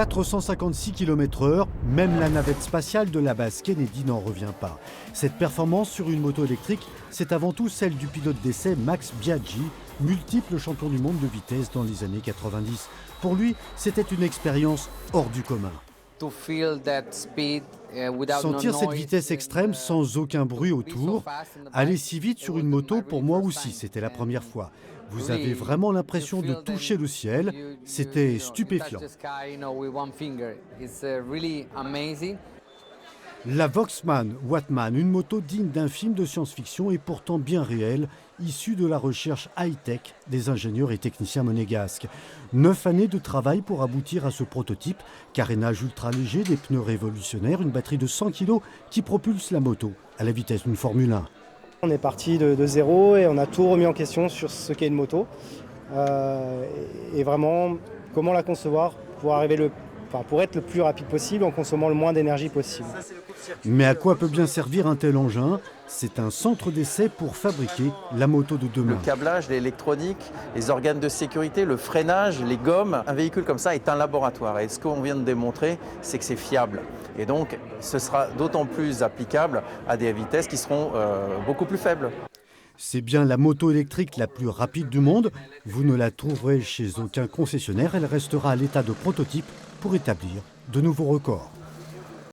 456 km/h, même la navette spatiale de la base Kennedy n'en revient pas. Cette performance sur une moto électrique, c'est avant tout celle du pilote d'essai Max Biaggi, multiple champion du monde de vitesse dans les années 90. Pour lui, c'était une expérience hors du commun. Sentir cette vitesse extrême sans aucun bruit autour, aller si vite sur une moto, pour moi aussi, c'était la première fois. Vous avez vraiment l'impression de toucher le ciel, c'était stupéfiant. La Volkswagen Wattman, une moto digne d'un film de science-fiction et pourtant bien réelle, issue de la recherche high-tech des ingénieurs et techniciens monégasques. 9 années de travail pour aboutir à ce prototype, carénage ultra léger, des pneus révolutionnaires, une batterie de 100 kg qui propulse la moto à la vitesse d'une Formule 1. On est parti de zéro et on a tout remis en question sur ce qu'est une moto. Et vraiment, comment la concevoir pour être le plus rapide possible en consommant le moins d'énergie possible. Mais à quoi peut bien servir un tel engin? C'est un centre d'essai pour fabriquer la moto de demain. Le câblage, l'électronique, les organes de sécurité, le freinage, les gommes. Un véhicule comme ça est un laboratoire. Et ce qu'on vient de démontrer, c'est que c'est fiable. Et donc, ce sera d'autant plus applicable à des vitesses qui seront beaucoup plus faibles. C'est bien la moto électrique la plus rapide du monde. Vous ne la trouverez chez aucun concessionnaire. Elle restera à l'état de prototype pour établir de nouveaux records.